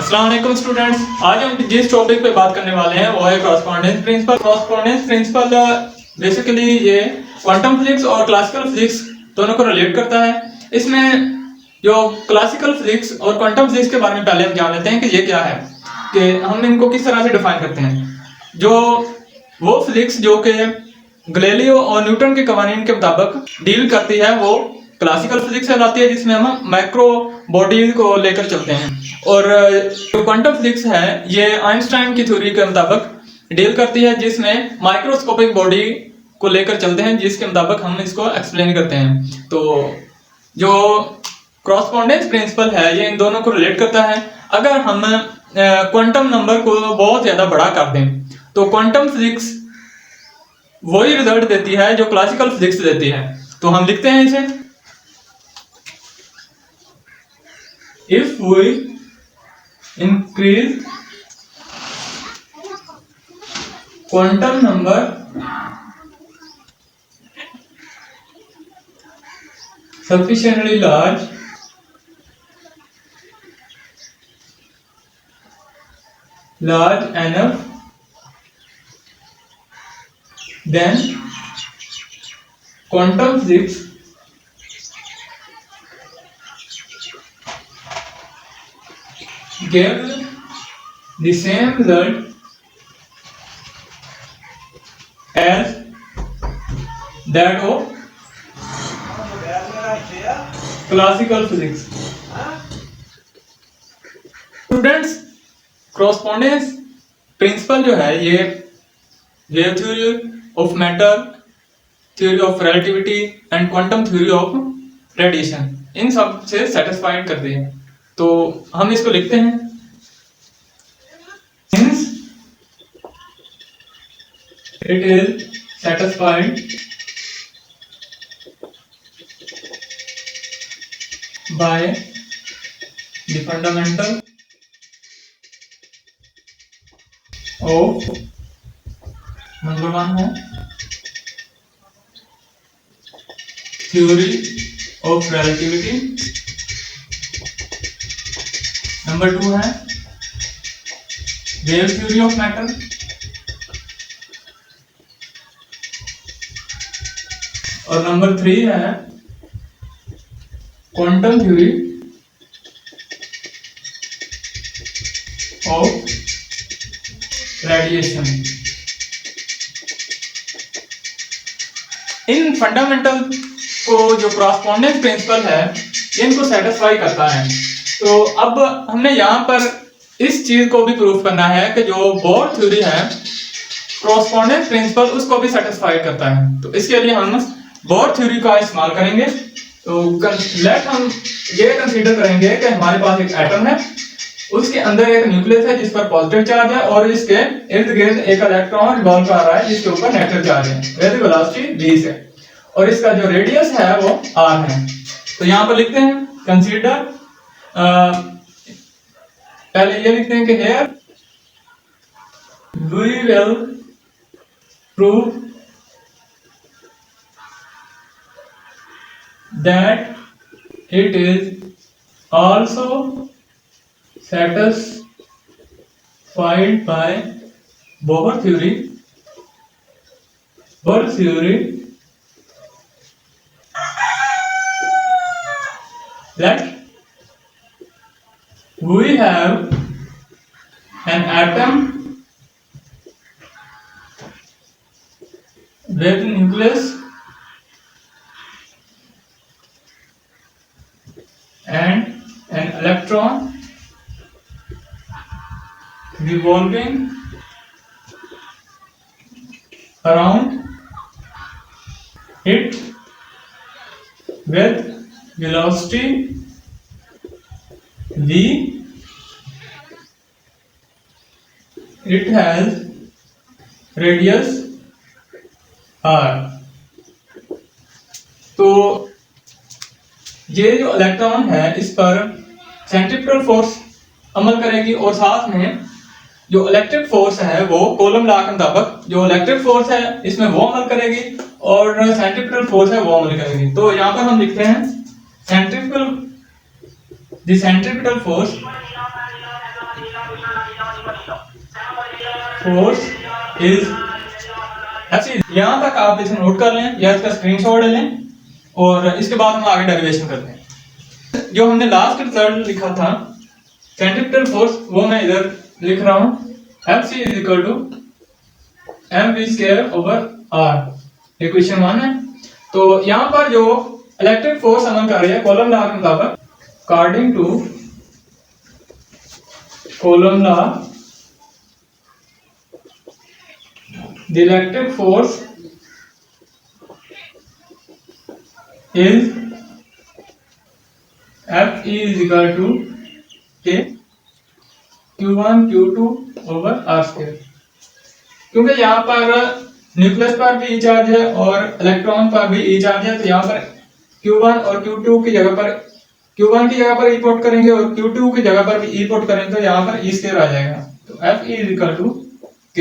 अस्सलाम वालेकुम स्टूडेंट्स, आज हम जिस टॉपिक पे बात करने वाले हैं वो है correspondence principle. Correspondence principle basically ये क्वांटम फिजिक्स और क्लासिकल फिजिक्स दोनों को रिलेट करता है। इसमें जो क्लासिकल फिजिक्स और क्वांटम फिजिक्स के बारे में पहले हम जान लेते हैं कि ये क्या है, कि हम इनको किस तरह से डिफाइन करते हैं। जो वो फिजिक्स जो कि गैलीलियो और न्यूटन के कवानीन के मुताबिक डील करती है वो क्लासिकल फिजिक्स कहलाती है, जिसमें हम माइक्रो बॉडी को लेकर चलते हैं। और जो क्वांटम फिजिक्स है ये आइंस्टाइन की थ्योरी के मुताबिक डील करती है, जिसमें माइक्रोस्कोपिक बॉडी को लेकर चलते हैं, जिसके मुताबिक हम इसको एक्सप्लेन करते हैं। तो जो कॉरस्पॉन्डेंस प्रिंसिपल है ये इन दोनों को रिलेट करता है। अगर हम क्वांटम नंबर को बहुत ज्यादा बड़ा कर दें तो क्वांटम फिजिक्स वही रिजल्ट देती है जो क्लासिकल फिजिक्स देती है। तो हम लिखते हैं इसे, if we increase quantum number sufficiently large, enough, then quantum physics give the same result as that of classical physics. Students, correspondence principle जो है ये wave theory of matter, theory of relativity and quantum theory of radiation, इन सब से satisfied करते हैं। तो हम इसको लिखते हैं, since it is satisfied by the fundamental of number one है theory of relativity, number two है वेव थ्योरी ऑफ मैटर, और नंबर थ्री है quantum theory of radiation. In fundamental को जो कॉरस्पॉन्डेंस प्रिंसिपल है इनको सेटिस्फाई करता है। तो अब हमने यहाँ पर इस चीज को भी प्रूफ करना है कि जो बोर थ्योरी है कॉरस्पॉन्डेंस प्रिंसिपल उसको भी सेटिस्फाई करता है। तो इसके लिए हम बोर थ्योरी का इस्तेमाल करेंगे। तो लेट हम ये कंसीडर करेंगे कि हमारे पास एक एटम है, उसके अंदर एक न्यूक्लियस है जिस पर पॉजिटिव चार्ज है और इसके इर्द गिर्द एक इलेक्ट्रॉन रिवॉल्व कर रहा है जिसके ऊपर नेगेटिव चार्ज है, वेरी वेलोसिटी v से, और इसका जो रेडियस है वो r है। तो यहाँ पर लिखते हैं कंसीडर, पहले ये लिखते हैं कि here we will prove that it is also satisfied by Bohr theory that we have an atom with nucleus and an electron revolving around it with velocity v. It has radius r. तो ये जो electron है इस पर centrifugal force अमल करेगी और साथ में जो इलेक्ट्रिक फोर्स है वो कोलम लॉ के मुताबिक जो इलेक्ट्रिक फोर्स है इसमें वो अमल करेगी और सेंट्रीफ्यूगल फोर्स है वो अमल करेगी। तो यहाँ पर हम लिखते हैं centrifugal, the centrifugal force force is ऐसे। यहाँ तक आप इसे नोट कर लें या इसका स्क्रीनशॉट ले लें और इसके बाद हम आगे डेरिवेशन करते हैं। जो हमने लास्ट रिजल्ट लिखा था सेंट्रिपेटल फोर्स, वो मैं इधर लिख रहा हूँ, Fc is equal to mv square over r। Equation 1 है। तो यहाँ पर जो इलेक्ट्रिक फोर्स अमल कर रही है कॉलम लॉ के मुताबिक, according to Coulomb law the electric force is Fe is equal to K Q1 Q2 over R square। क्योंकि यहाँ पर न्यूक्लियस पर भी ई चार्ज है और इलेक्ट्रॉन पर भी ई चार्ज है, तो यहाँ पर Q1 और Q2 की जगह पर Q1 की जगह पर ई पुट करेंगे और Q2 की जगह पर भी ई पुट करेंगे, तो यहाँ पर ई स्क्वायर आ जाएगा। तो Fe is equal to K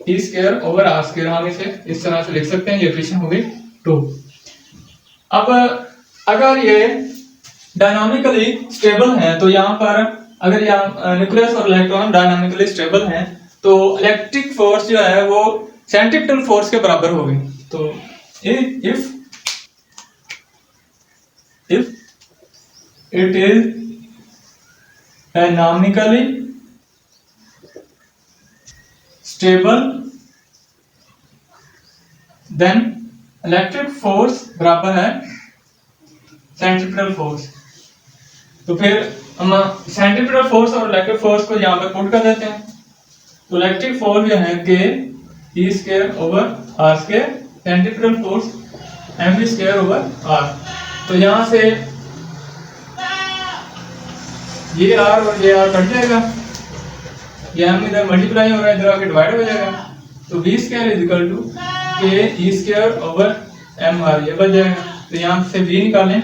E square over R square. हम इसे इस तरह से लिख सकते हैं। ये इक्वेशन हो गई 2। अब अगर ये डायनामिकली स्टेबल है, तो यहाँ पर अगर यहाँ न्यूक्लियस और इलेक्ट्रॉन डायनामिकली स्टेबल हैं, तो इलेक्ट्रिक फोर्स जो है वो सेंट्रिपेटल फोर्स के बराबर होगी। तो if it is dynamically stable then electric force बराबर है सेंट्रिपेटल फोर्स। तो फिर हम सेंट्रिपेटल फोर्स और इलेक्ट्रिक फोर्स को यहाँ पे पुट कर देते हैं। तो इलेक्ट्रिक फोर्स जो है K E square over R square, centripetal force mv square over R. तो यहाँ से ये आर और ये आर कट जाएगा, ये हम इधर मल्टीप्लाई हो रहा है, इधर आके डिवाइड हो जाएगा। तो v square is equal to K E square over M R, ये बच जाएगा। तो यहाँ से v निकालें,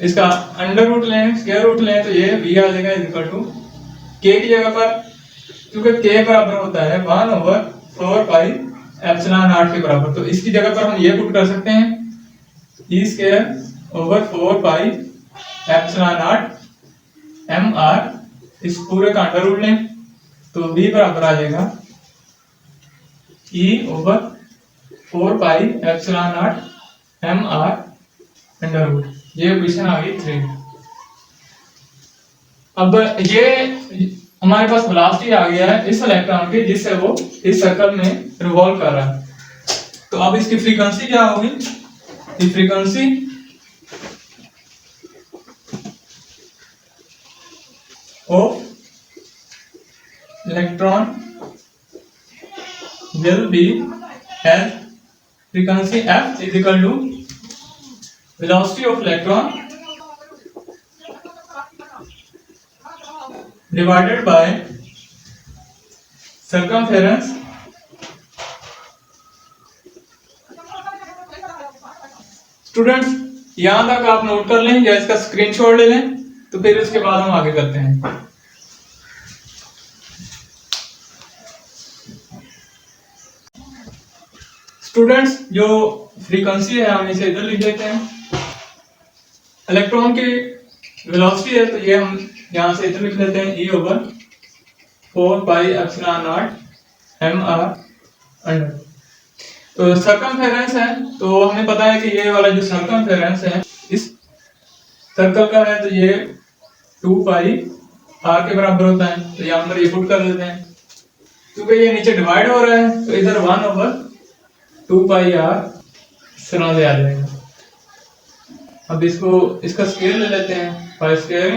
इसका अंडर रूट लें, स्क्वायर रूट लें, तो ये v आ जाएगा इज इक्वल टू k की जगह पर, क्योंकि k बराबर होता है 1 ओवर 4 पाई एप्सिलॉन नॉट के बराबर, तो इसकी जगह पर हम ये पुट कर सकते हैं e square over 4 pi epsilon naught M R. इस पूरे का अंडर रूट लें, तो v बराबर आ जाएगा e over 4 pi epsilon naught M R under root. ये इक्वेशन आ गई 3। अब ये हमारे पास वेलोसिटी आ गया है इस इलेक्ट्रॉन की, जिससे वो इस सर्कल में रिवॉल्व कर रहा है। तो अब इसकी फ्रीक्वेंसी क्या होगी? The frequency of electron will be as frequency f is equal to velocity of electron divided by circumference students यहां तक आप नोट कर लें या इसका स्क्रीनशॉट ले लें, तो फिर उसके बाद हम आगे करते हैं। स्टूडेंट्स जो फ्रीक्वेंसी है हम इसे इधर लिख देते हैं। इलेक्ट्रॉन की वेलोसिटी है, तो ये हम यहां से इधर लिख लेते हैं e over 4 pi epsilon naught M R under. तो सर्कमफेरेंस है, तो हमें पता है कि ये वाला जो सर्कमफेरेंस है इस सर्कल का है, तो ये 2 पाई आर के बराबर होता है। तो यहाँ पर ये पुट कर देते हैं, क्योंकि ये नीचे डिवाइड हो रहा है, तो इधर 1 ओवर 2 पाई आर सरह से आ जाएगा। अब इसका स्क्वायर ले लेते हैं, pi square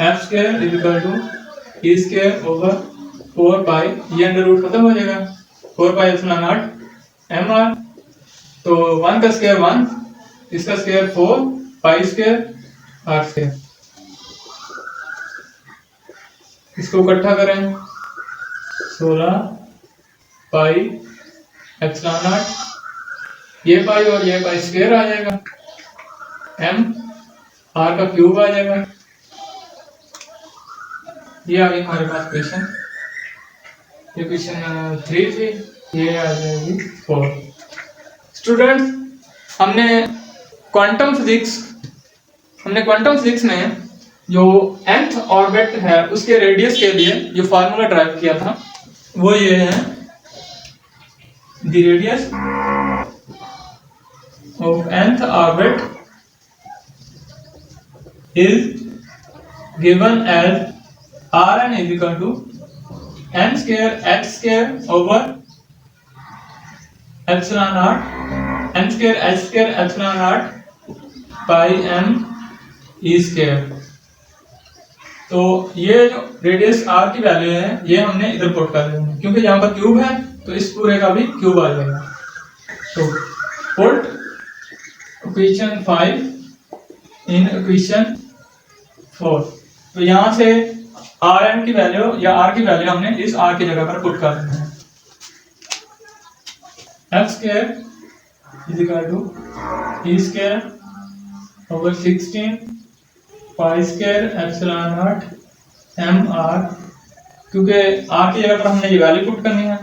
F square is equal to E square over 4 pi, ये अंडर रूट खत्म हो जाएगा, 4 pi epsilon naught M R. तो 1 का स्क्वायर 1, इसका square 4 pi square R square. इसको इकट्ठा करें, 16 पाई एप्सिलॉन नॉट, ये पाई और ये पाई स्क्वायर आ जाएगा, m r का क्यूब आ जाएगा। ये आ गई हमारे पास क्वेश्चन। ये क्वेश्चन 3 थी, ये आ जाएगी 4। स्टूडेंट्स हमने क्वांटम फिजिक्स में जो nth ऑर्बिट है उसके रेडियस के लिए जो फार्मूला ड्राइव किया था वो ये है, the radius of nth orbit is given as Rn is equal to n square h square over epsilon naught n square h square epsilon naught pi m e square। तो ये जो radius r की value है ये हमने इधर put कर देना है, क्योंकि यहाँ पर क्यूब है तो इस पूरे का भी क्यूब आ जाएगा। तो पुट इक्वेशन 5 इन इक्वेशन 4। तो यहाँ से आर एन की वैल्यू या आर की वैल्यू हमने इस आर की जगह पर पुट कर देना है। F square is equal to E square over 16 pi square epsilon naught M R, क्योंकि आर की जगह पर हमने ये वैल्यू पुट करनी है।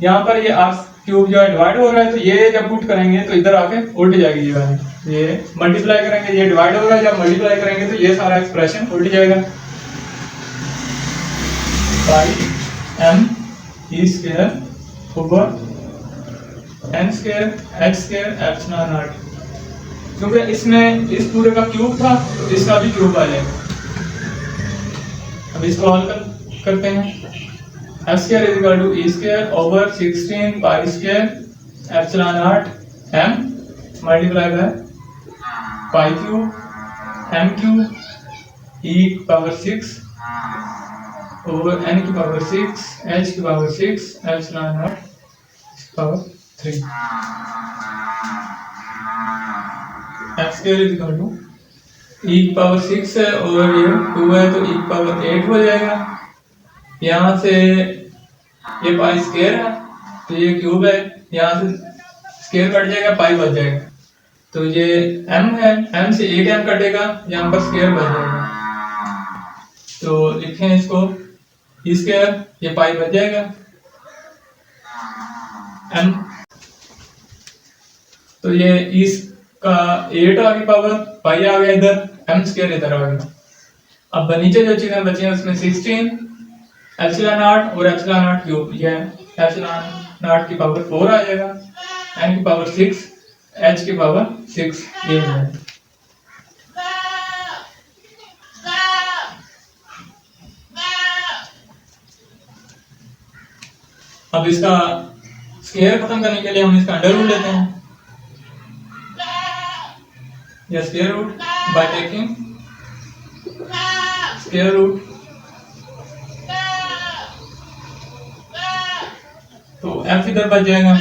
यहाँ पर ये आर क्यूब जो है डिवाइड हो रहा है, तो ये जब पुट करेंगे तो इधर आके उल्ट जाएगी ये वैल्यू, ये मल्टीप्लाई करेंगे, ये डिवाइड होगा, जब मल्टीप्लाई करेंगे तो ये सारा एक्सप्रेशन उल्ट जाएगा। Pi M E square over N square H square epsilon naught, क्योंकि इसमें इस पूरे का क्यूब था तो इसका भी क्यूब आ जाएगा। अब इसको हल करते हैं। F square is equal to E square over 16 pi square epsilon naught M multiply by pi cube M cube E की पावर 6 ओवर एन की पावर 6 एच की power 6 epsilon naught power 3। F square is equal to E की power 6 है और ये 2 है तो ई की पावर 8 हो जाएगा। यहाँ से ये पाई स्क्वायर है तो ये क्यूब है, यहाँ से स्क्वायर कट जाएगा, पाई बच जाएगा। तो ये m है, m से एक m कटेगा, यहाँ पर स्क्वायर बच जाएगा। तो लिखें इसको ई स्क्वायर, ये पाई बच जाएगा m, तो ये ई का 8 आ गई पावर, पाई आ गया इधर, m स्क्वायर इधर आ गया। अब नीचे जो चीजें बची हैं उसमें 16 एप्सिलॉन नॉट और एप्सिलॉन नॉट क्यूब, ये एप्सिलॉन नॉट की पावर 4 आ जाएगा, n की पावर 6 h की पावर 6 ये हो जाएगा। अब इसका स्क्वायर खत्म करने के लिए हम इसका अंडर रूट लेते हैं, या square root by taking square root. तो f इधर बच जाएगा,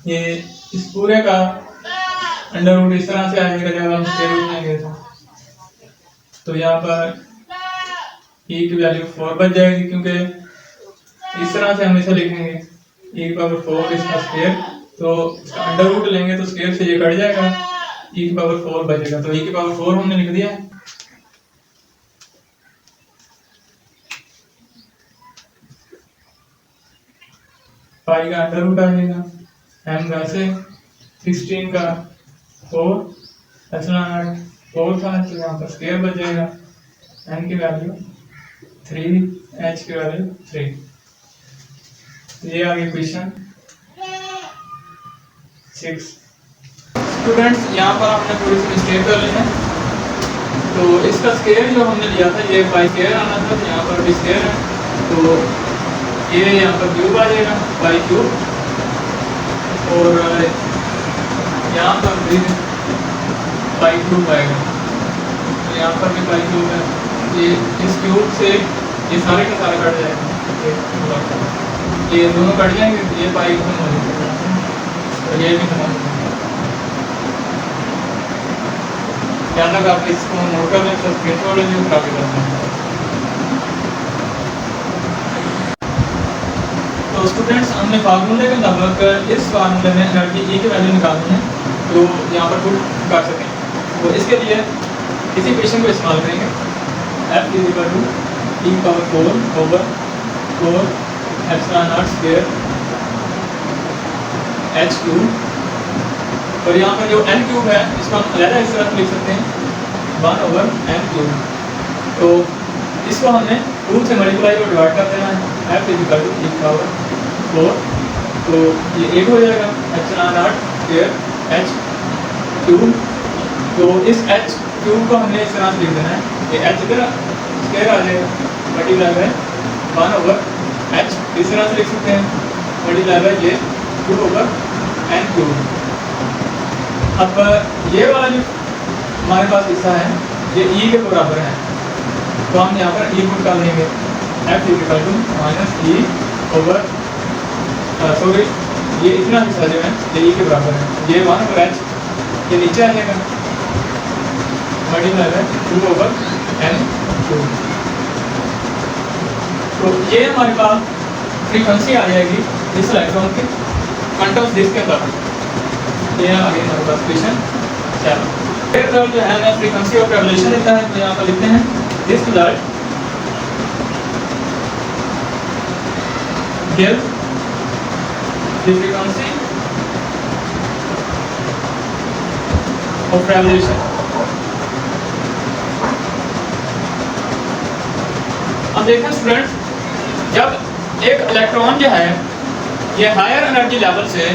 ये इस पूरे का अंडर रूट इस तरह से आएगा जब हम स्क्वायर रूट लेंगे तो यहाँ पर e की वैल्यू 4 बच जाएगी, क्योंकि इस तरह से हम इसे लिखेंगे e की पावर 4 इसका स्क्वायर, तो इसका अंडर रूट लेंगे तो स्क्वायर से ये कट जाएगा, e की पावर 4 बचेगा। तो e की पावर 4 हमने लिख दिया है। पाई का अंडर रूट आ जाएगा, m वैसे 16 का 4 एप्सिलॉन नॉट 4 था तो यहाँ पर स्क्वायर बच जाएगा, n की वैल्यू 3 h की वैल्यू 3। ये आ गया क्वेश्चन 6। स्टूडेंट्स यहाँ पर हमने थोड़ी सी मिस्टेक कर ली है, तो इसका स्क्वायर जो हमने लिया था ये पाई स्क्वायर आना था, तो यहाँ पर भी स्क्वायर है तो ये यहाँ पर क्यूब आ जाएगा, पाई क्यूब, और यहाँ पर भी पाई क्यूब आएगा, तो यहाँ पर भी पाई क्यूब है। ये इस क्यूब से ये सारे का सारा कट जाएगा, ये दोनों कट जाएंगे, ये पाई खत्म हो जाएगा और ये भी खत्म हो जाएगा। ध्यान रखा आप इसको नोट कर लें, तो स्क्रीनशॉट लेंगे काफी करते हैं। तो स्टूडेंट्स हमने फार्मूले के मुताबिक इस फार्मूले में एनर्जी ई की वैल्यू निकालनी है तो यहाँ पर पुट कर सकें, तो इसके लिए इसी इक्वेशन को इस्तेमाल करेंगे। F is equal to E power 4 over 4 epsilon naught square h cube और यहाँ पर जो n क्यूब है इसको हम अलग इस तरह लिख सकते हैं 1/n क्यूब। तो इसको हमने 2 से मल्टीप्लाई और डिवाइड कर देना है, f = e⁴। तो ये 8 हो जाएगा ε0 स्क्वायर h क्यूब। तो इस h क्यूब को हमने इस तरह से लिख देना है, ये h इधर स्क्वायर आ जाएगा मल्टीप्लाई बाय 1/h, इस तरह से लिख सकते हैं मल्टीप्लाई बाय ये 2/n क्यूब। अब ये वाला जो हमारे पास हिस्सा है ये e के बराबर है, तो हम यहाँ पर e पुट कर लेंगे, f = -e/, ये इतना हिस्सा जो है ये e के बराबर है, ये 1/h ये नीचे आ जाएगा मल्टीप्लाई बाय 2/n क्यूब। तो ये हमारे पास फ्रीक्वेंसी आ जाएगी इस इलेक्ट्रॉन के क्वांटम डिस्क के अंदर। ये आगे हमारे पास क्वेश्चन 7। फिर जो है ना फ्रीक्वेंसी ऑफ रेवोल्यूशन देता है, तो यहाँ पर लिखते हैं this result give the frequency of revolution. अब देखें स्टूडेंट्स, जब एक इलेक्ट्रॉन जो है ये हायर एनर्जी लेवल से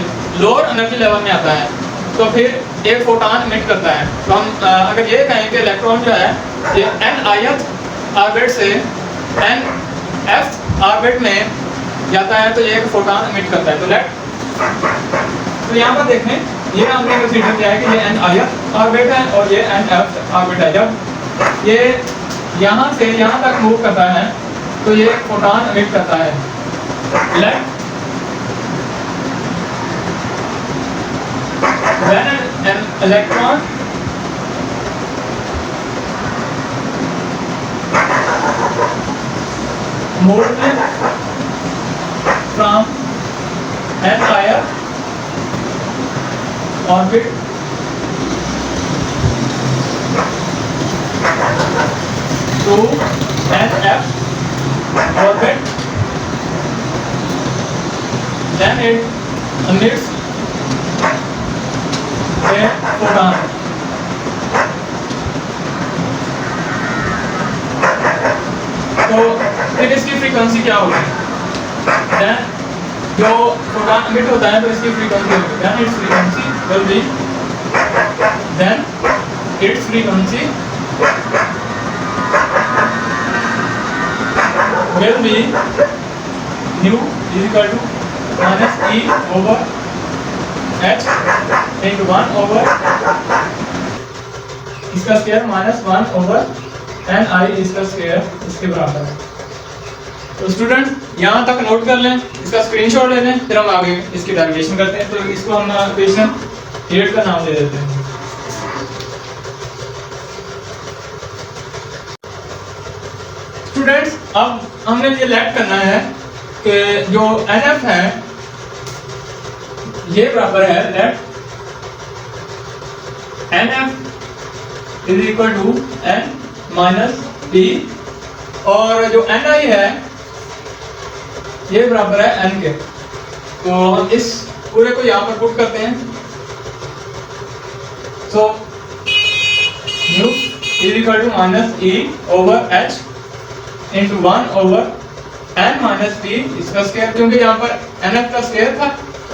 लोअर एनर्जी लेवल में आता है तो फिर एक फोटॉन इमिट करता है। तो हम अगर ये कहें कि इलेक्ट्रॉन जो है ये n-ith ऑर्बिट से n-th ऑर्बिट में जाता है तो ये एक फोटॉन इमिट करता है। तो यहाँ पर देखें, ये हमने कंसीडर किया है कि ये n-ith ऑर्बिट है और ये n-th ऑर्बिट है। जब ये यहाँ से यहाँ तक मूव करता है तो ये एक फोटॉन इमिट करता है। When an electron moves from an higher orbit to an f orbit, then it emits photon. तो फिर इसकी फ्रीक्वेंसी क्या होगी? देन जो फोटॉन इमिट होता है तो इसकी फ्रीक्वेंसी होगी, then it's frequency will be nu = -e/h into 1/, इसका स्क्वायर -1/ni इसका स्क्वायर इसके बराबर है। तो स्टूडेंट यहाँ तक नोट कर लें, इसका स्क्रीनशॉट ले लें, फिर हम आगे इसकी डेरिवेशन करते हैं। तो इसको हम क्वेश्चन 8 का नाम दे देते हैं। स्टूडेंट्स अब हमने ये लेट करना है कि जो NF है ये बराबर है लेट NF = n-p, और जो Ni है ये बराबर है n के। तो हम इस पूरे को यहाँ पर पुट करते हैं। तो nu = -e/h into 1/n-p इसका स्क्वायर, क्योंकि यहाँ पर NF का स्क्वायर था,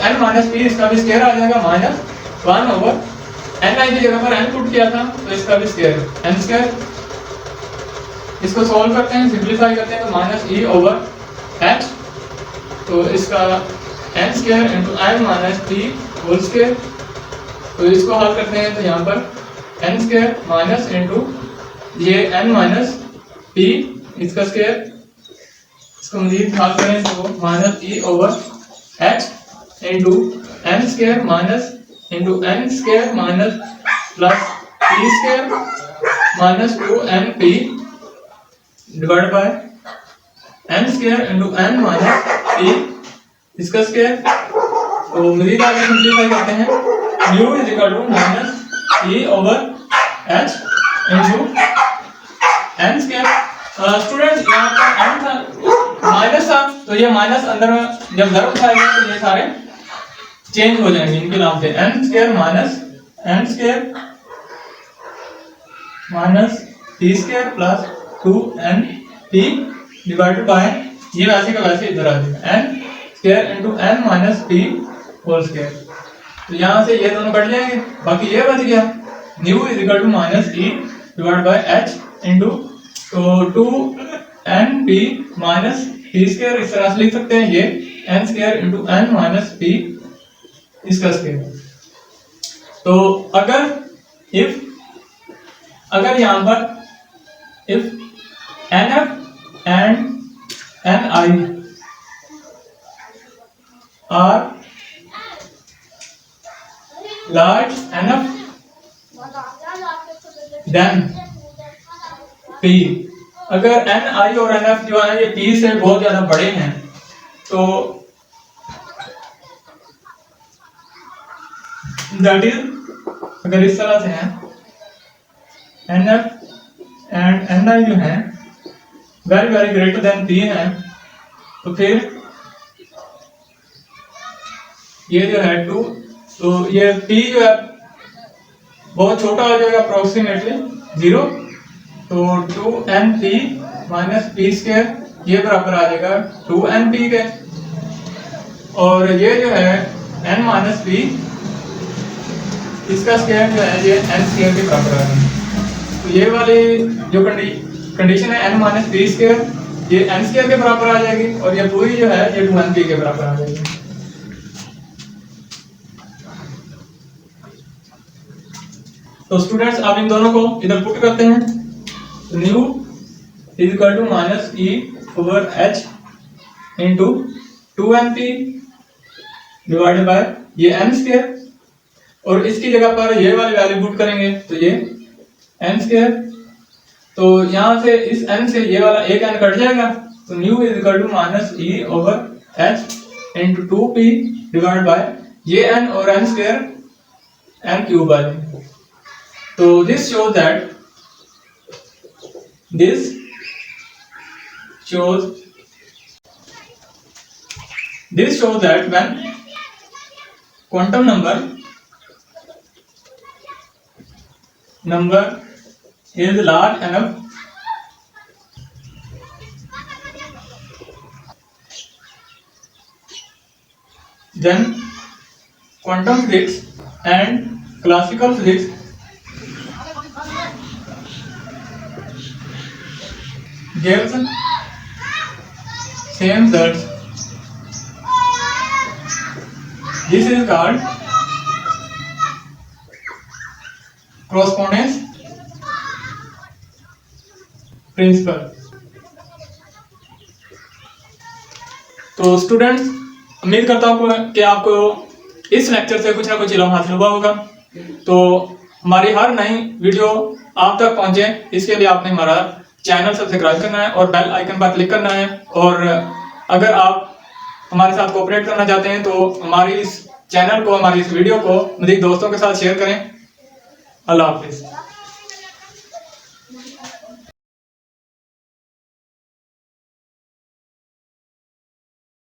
n-p इसका भी स्क्वायर आ जाएगा -1/n की जगह पर n पुट किया था तो इसका भी स्क्वायर n²। इसको सॉल्व करते हैं, सिंपलीफाई करते हैं तो -e/h, तो इसका n² × n-p होल स्क्वायर। तो इसको हल करते हैं तो यहाँ पर n² माइनस इंटू ये n-p इसका स्क्वायर, इसको मजीद हल करें तो -e/h into n² minus into n² minus plus p² minus 2np divide by n² into n minus p इसका स्क्वायर। तो मजीद आगे सिंपलीफाई करते हैं, nu = -e/h into n²। Students यहाँ पर n था माइनस था, तो ये माइनस अंदर में जब ज़रूर उठाएगा तो ये सारे चेंज हो जाएंगे, इनके नाम से n² minus N square minus P square plus 2np divided by ये वैसे का वैसे इधर आ जाएगा N square into N minus P whole square. तो यहाँ से ये दोनों कट जाएंगे, बाकी ये बच गया nu is equal to minus e divide by h into तो 2np माइनस पी स्क्वायर इस तरह से लिख सकते हैं, ये n square into N minus p इसका स्क्वायर। तो अगर यहाँ पर if nf and ni are large enough then p, अगर ni और nf जो है ये p से बहुत ज्यादा बड़े हैं तो दैट इज, अगर इस तरह से है nf एंड ni जो है very very greater than p है, तो फिर ये जो है 2, तो ये p जो है बहुत छोटा हो जाएगा अप्रोक्सीमेटली 0, तो 2np माइनस पी स्क्वायर ये बराबर आ जाएगा 2np के, और ये जो है n माइनस पी इसका स्क्वायर जो है ये n स्क्वायर के बराबर आ जाएगा। तो ये वाली जो कंडीशन है n माइनस पी स्क्वायर ये n स्क्वायर के बराबर आ जाएगी, और ये पूरी जो है ये 2np के बराबर आ जाएगी। तो स्टूडेंट्स आप इन दोनों को इधर पुट करते हैं, nu is equal to minus e over h into 2np divided by ये n स्क्वायर, और इसकी जगह पर ये वाली वैल्यू पुट करेंगे तो ये n स्क्वायर, तो यहाँ से इस n से ये वाला एक n कट जाएगा, तो nu is equal to minus e over h into 2p divided by ये n और n स्क्वायर n क्यूब आ जाएगा। तो this shows that when quantum number is large enough, then quantum physics and classical physics gives same results. This is called correspondence principle. तो students उम्मीद करता हूँ कि आपको इस लेक्चर से कुछ ना कुछ इल्म हासिल हुआ होगा। तो हमारी हर नई वीडियो आप तक पहुंचे इसके लिए आपने हमारा चैनल सब्सक्राइब करना है और बेल आइकन पर क्लिक करना है, और अगर आप हमारे साथ कोऑपरेट करना चाहते हैं तो हमारी इस चैनल को, हमारी इस वीडियो को मज़ीद दोस्तों के साथ शेयर करें। अल्लाह हाफिज़।